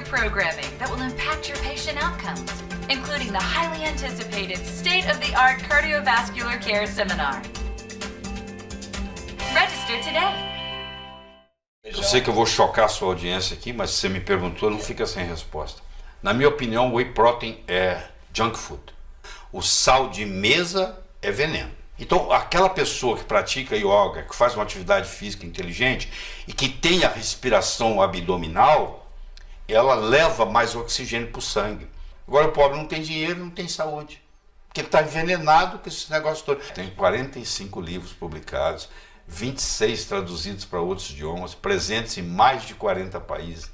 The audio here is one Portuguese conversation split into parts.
programming that will impact your patient outcomes, including the highly anticipated state-of-the-art cardiovascular care seminar. Register today. Eu sei que eu vou chocar a sua audiência aqui, mas se você me perguntou, não fica sem resposta. Na minha opinião, whey protein é junk food. O sal de mesa é veneno. Então, aquela pessoa que pratica yoga, que faz uma atividade física inteligente e que tem a respiração abdominal, ela leva mais oxigênio para o sangue. Agora, o pobre não tem dinheiro, não tem saúde, porque ele está envenenado com esse negócio todo. Tem 45 livros publicados, 26 traduzidos para outros idiomas, presentes em mais de 40 países.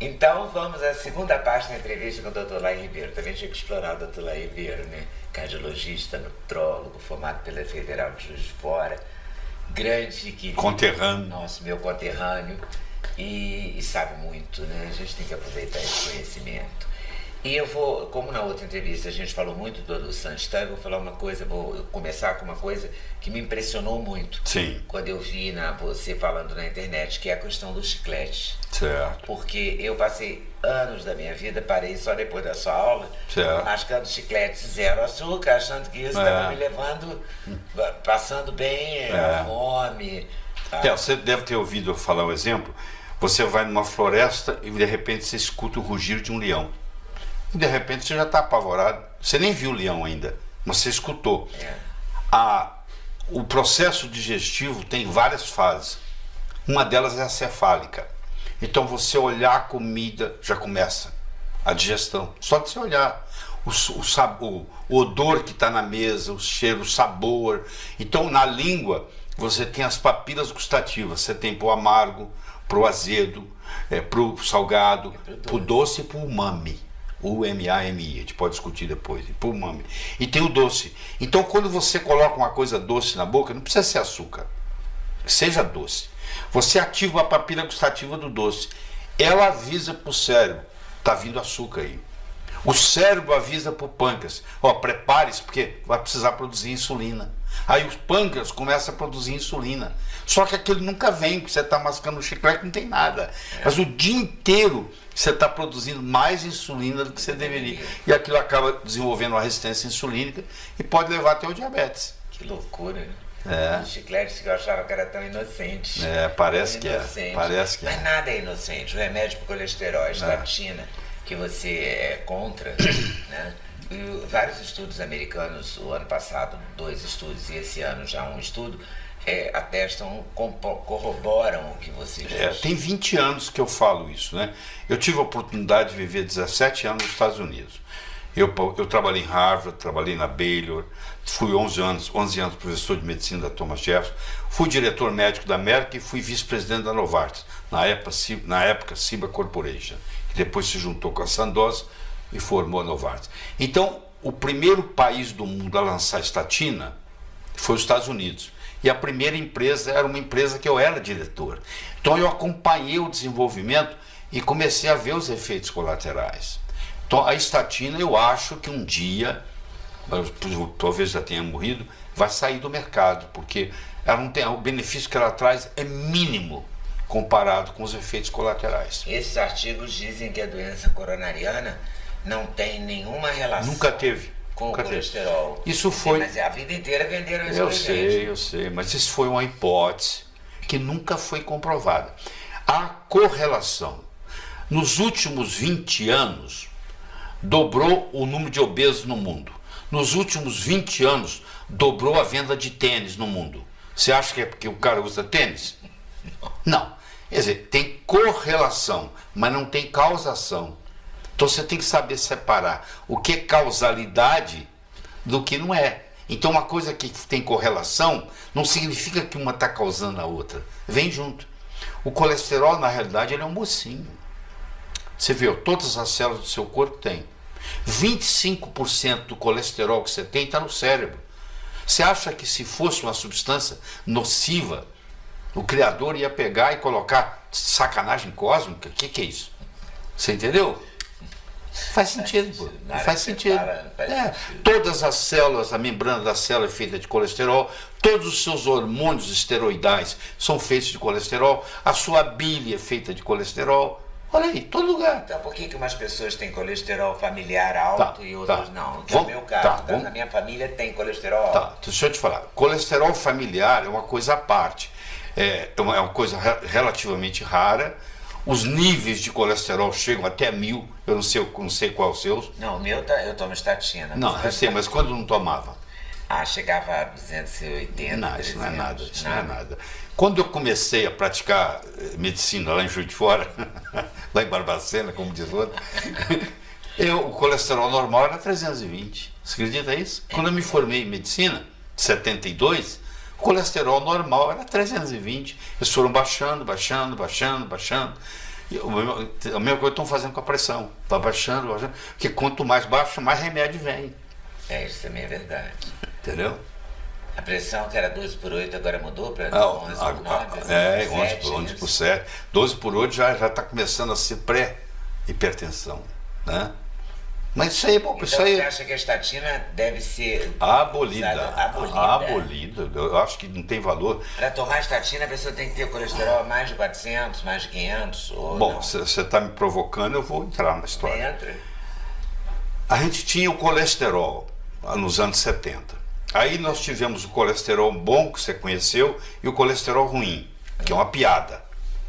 Então vamos à segunda parte da entrevista com o Dr. Lai Ribeiro. Também tinha que explorar o Dr. Lai Ribeiro, né? Cardiologista, nutrólogo, formado pela Federal de Juiz de Fora, grande, querido. Conterrâneo. Nosso, meu conterrâneo. E sabe muito, né? A gente tem que aproveitar esse conhecimento. E eu vou, como na outra entrevista a gente falou muito do Sanstão, eu vou falar uma coisa, vou começar com uma coisa que me impressionou muito. Sim. Quando eu vi você falando na internet, que é a questão do chiclete. Certo. Porque eu passei anos da minha vida, parei só depois da sua aula, certo, mascando chiclete zero açúcar, achando que isso estava me levando, passando bem, fome. Você deve ter ouvido eu falar um exemplo. Você vai numa floresta e de repente você escuta o rugir de um leão. E de repente você já está apavorado. Você nem viu o leão ainda, mas você escutou. O processo digestivo tem várias fases. Uma delas é a cefálica. Então você olhar a comida já começa a digestão. Só de você olhar o odor que está na mesa, o cheiro, o sabor. Então na língua você tem as papilas gustativas. Você tem para o amargo, para o azedo, para o salgado, para o doce e para o umami. U-M-A-M-I, a gente pode discutir depois, para o umami. E tem o doce. Então quando você coloca uma coisa doce na boca, não precisa ser açúcar, que seja doce. Você ativa a papila gustativa do doce. Ela avisa para o cérebro, está vindo açúcar aí. O cérebro avisa para o pâncreas, prepare-se porque vai precisar produzir insulina. Aí o pâncreas começa a produzir insulina. Só que aquilo nunca vem, porque você está mascando o chiclete, não tem nada. Mas o dia inteiro você está produzindo mais insulina do que você deveria. E aquilo acaba desenvolvendo uma resistência insulínica e pode levar até o diabetes. Que loucura, né? Os chicletes que eu achava que era tão inocente. Parece que parece que Mas nada é inocente. O remédio para o colesterol, a estatina, que você é contra, né? E vários estudos americanos, o ano passado 2 estudos e esse ano já um estudo, atestam, corroboram o que você diz. Tem 20 anos que eu falo isso, né? Eu tive a oportunidade de viver 17 anos nos Estados Unidos. Eu trabalhei em Harvard, trabalhei na Baylor, fui 11 anos professor de medicina da Thomas Jefferson, fui diretor médico da Merck e fui vice-presidente da Novartis, na época Ciba Corporation, que depois se juntou com a Sandoz e formou a Novartis. Então, o primeiro país do mundo a lançar estatina foi os Estados Unidos. E a primeira empresa era uma empresa que eu era diretor. Então eu acompanhei o desenvolvimento e comecei a ver os efeitos colaterais. Então a estatina, eu acho que um dia, talvez já tenha morrido, vai sair do mercado, porque ela não tem, o benefício que ela traz é mínimo comparado com os efeitos colaterais. Esses artigos dizem que a doença coronariana não tem nenhuma relação. Nunca teve. Com o colesterol. Isso foi. Mas a vida inteira venderam isso pra gente. Eu sei, mas isso foi uma hipótese que nunca foi comprovada. A correlação. Nos últimos 20 anos, dobrou o número de obesos no mundo. Nos últimos 20 anos, dobrou a venda de tênis no mundo. Você acha que é porque o cara usa tênis? Não. Quer dizer, tem correlação, mas não tem causação. Então você tem que saber separar o que é causalidade do que não é. Então uma coisa que tem correlação não significa que uma está causando a outra. Vem junto. O colesterol, na realidade, ele é um mocinho. Você vê, todas as células do seu corpo têm. 25% do colesterol que você tem está no cérebro. Você acha que se fosse uma substância nociva, o Criador ia pegar e colocar sacanagem cósmica? O que é isso? Você entendeu? Faz sentido, pô. Na hora Faz que você sentido. fala, faz É. sentido. Todas as células, a membrana da célula é feita de colesterol, todos os seus hormônios esteroidais são feitos de colesterol, a sua bile é feita de colesterol. Olha aí, todo lugar. Então por que umas pessoas têm colesterol familiar alto Tá, e outras tá. não? Que é o meu caso. Tá, O caso vamos- da minha família tem colesterol alto. Tá, deixa eu te falar. Colesterol familiar é uma coisa à parte. É uma coisa relativamente rara. Os níveis de colesterol chegam até 1000. Eu não sei qual é o seu. Não, o meu eu tomo estatina. Não, eu sei, mas quando não tomava? Chegava a 280, Não, isso não é 300, nada, isso não é nada. Quando eu comecei a praticar medicina lá em Juiz de Fora, lá em Barbacena, como diz o outro, o colesterol normal era 320. Você acredita nisso? Quando eu me formei em medicina, em 72, o colesterol normal era 320. Eles foram baixando. E a mesma coisa estão fazendo com a pressão. Está baixando. Porque quanto mais baixa, mais remédio vem. Isso também é verdade. Entendeu? A pressão que era 12 por 8 agora mudou para 11 por 9? 11 por 7. 12 por 8 já está começando a ser pré-hipertensão, né? Mas isso aí, bom, Então isso aí você acha que a estatina deve ser abolida. usada- abolida? Abolida. Eu acho que não tem valor. Para tomar estatina a pessoa tem que ter colesterol mais de 400, mais de 500 ou Bom, não? você está me provocando, eu vou entrar na história. Entra. A gente tinha o colesterol nos anos 70. Aí nós tivemos o colesterol bom, que você conheceu, e o colesterol ruim, que é uma piada.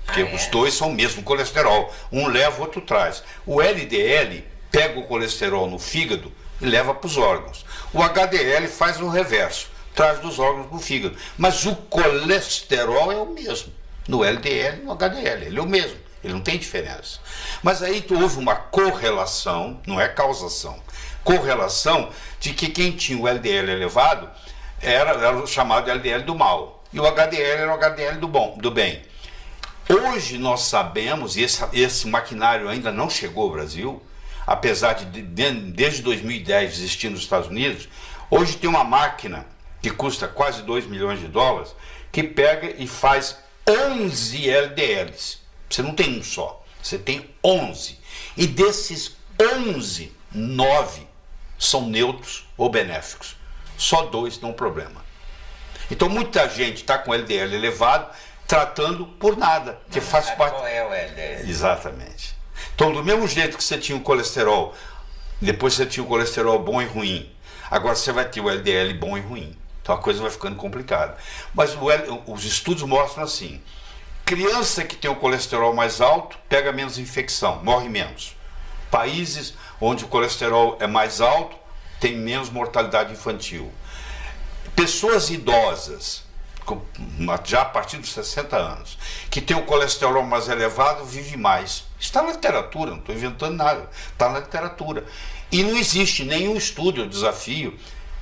Porque os dois são o mesmo colesterol. Um leva, o outro traz. O LDL pega o colesterol no fígado e leva para os órgãos. O HDL faz o reverso, traz dos órgãos para o fígado. Mas o colesterol é o mesmo. No LDL e no HDL, ele é o mesmo. Ele não tem diferença. Mas aí houve uma correlação, não é causação, correlação de que quem tinha o LDL elevado era o chamado LDL do mal. E o HDL era o HDL do bem. Hoje nós sabemos, e esse maquinário ainda não chegou ao Brasil, apesar de desde 2010 existir nos Estados Unidos, hoje tem uma máquina que custa quase 2 milhões de dólares, que pega e faz 11 LDLs. Você não tem um só, você tem 11. E desses 11, 9 são neutros ou benéficos. Só 2 dão problema. Então muita gente está com LDL elevado, tratando por nada, que faz Sabe parte... qual é o LDL? Exatamente. Então, do mesmo jeito que você tinha o colesterol, depois você tinha o colesterol bom e ruim, agora você vai ter o LDL bom e ruim. Então a coisa vai ficando complicada. Mas os estudos mostram assim: criança que tem o colesterol mais alto pega menos infecção, morre menos. Países onde o colesterol é mais alto tem menos mortalidade infantil. Pessoas idosas, já a partir dos 60 anos, que tem o colesterol mais elevado, vive mais. Está na literatura, não estou inventando nada, está na literatura. E não existe nenhum estudo, desafio,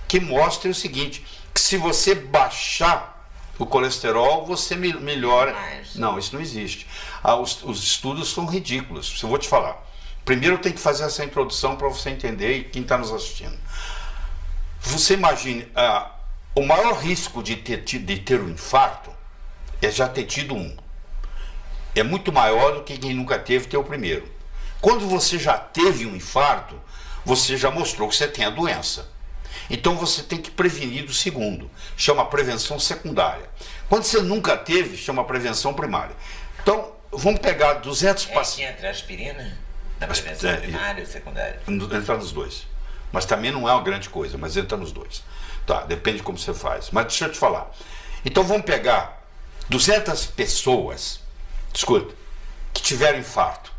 que mostre o seguinte, que se você baixar o colesterol, você melhora. Não, isso não existe. Os estudos são ridículos, eu vou te falar. Primeiro eu tenho que fazer essa introdução para você entender e quem está nos assistindo. Você imagine, o maior risco de ter um infarto é já ter tido um. É muito maior do que quem nunca teve ter o primeiro. Quando você já teve um infarto, você já mostrou que você tem a doença. Então você tem que prevenir do segundo. Chama prevenção secundária. Quando você nunca teve, chama prevenção primária. Então, vamos pegar 200 pacientes. Entra aspirina na prevenção primária e secundária? Entra nos dois. Mas também não é uma grande coisa, mas entra nos dois. Tá, depende de como você faz. Mas deixa eu te falar. Então vamos pegar 200 pessoas, escuta, que tiveram infarto.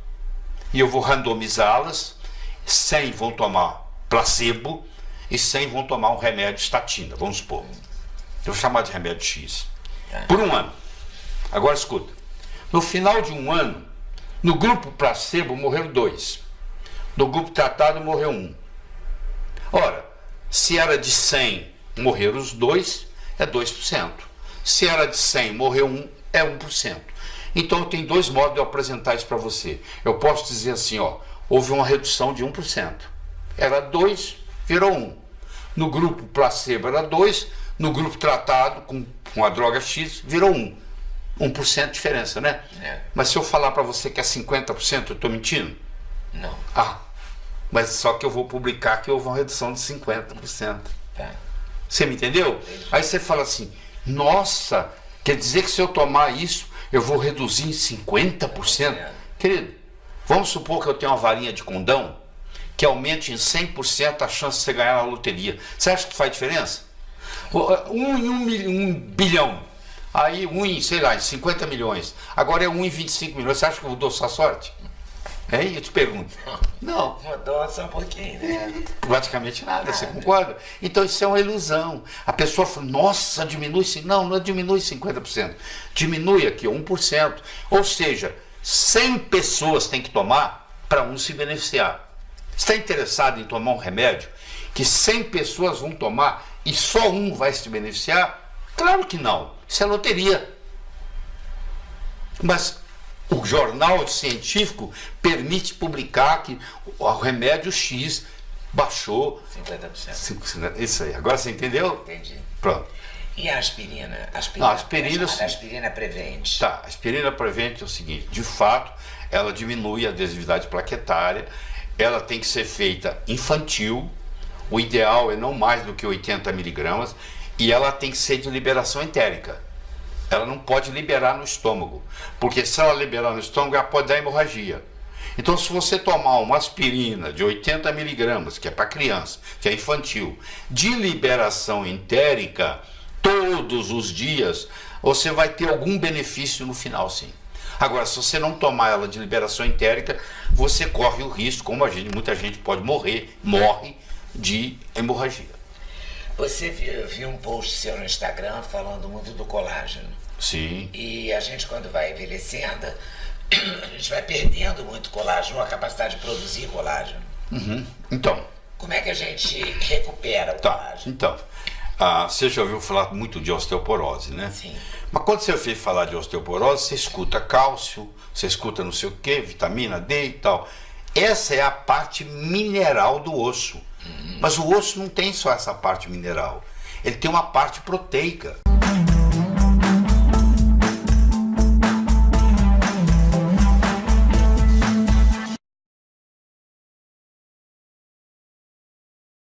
E eu vou randomizá-las, 100 vão tomar placebo e 100 vão tomar um remédio estatina, vamos supor. Eu vou chamar de remédio X. Por um ano. Agora escuta. No final de um ano, no grupo placebo morreram 2. No grupo tratado morreu 1. Ora, se era de 100 morreram os 2, é 2%. Se era de 100 morreu 1, é 1%. Então tem dois modos de eu apresentar isso para você. Eu posso dizer assim, ó, houve uma redução de 1%. Era 2, virou 1. No grupo placebo era 2, no grupo tratado com a droga X virou 1. 1% de diferença, né? É. Mas se eu falar para você que é 50%, eu estou mentindo? Não. Mas só que eu vou publicar que houve uma redução de 50%. Tá. Você me entendeu? Aí você fala assim, nossa, quer dizer que se eu tomar isso, eu vou reduzir em 50%? Querido, vamos supor que eu tenho uma varinha de condão que aumente em 100% a chance de você ganhar na loteria. Você acha que faz diferença? Um bilhão. Aí em 50 milhões. Agora é 1 em 25 milhões. Você acha que eu dou sua sorte? Hein? Eu te pergunto. Não. Mudou só um pouquinho, né? Praticamente nada, você concorda? Então isso é uma ilusão. A pessoa fala, nossa, diminui. Não diminui 50%. Diminui aqui 1%. Ou seja, 100 pessoas têm que tomar para um se beneficiar. Está interessado em tomar um remédio que 100 pessoas vão tomar e só um vai se beneficiar? Claro que não. Isso é loteria. Mas o jornal científico permite publicar que o remédio X baixou 50%. Isso aí. Agora você entendeu? Entendi. Pronto. E a aspirina? Não, a aspirina, A aspirina prevente. Tá, a aspirina prevente é o seguinte, de fato, ela diminui a adesividade plaquetária, ela tem que ser feita infantil, o ideal é não mais do que 80 miligramas, e ela tem que ser de liberação entérica. Ela não pode liberar no estômago, porque se ela liberar no estômago, ela pode dar hemorragia. Então, se você tomar uma aspirina de 80 miligramas, que é para criança, que é infantil, de liberação entérica, todos os dias, você vai ter algum benefício no final, sim. Agora, se você não tomar ela de liberação entérica, você corre o risco, como muita gente pode morre de hemorragia. Você viu um post seu no Instagram falando muito do colágeno. Sim. E a gente, quando vai envelhecendo, a gente vai perdendo muito colágeno, a capacidade de produzir colágeno. Uhum. Então. Como é que a gente recupera o colágeno? Então, você já ouviu falar muito de osteoporose, né? Sim. Mas quando você ouve falar de osteoporose, você escuta cálcio, você escuta não sei o que, vitamina D e tal. Essa é a parte mineral do osso. Mas o osso não tem só essa parte mineral. Ele tem uma parte proteica.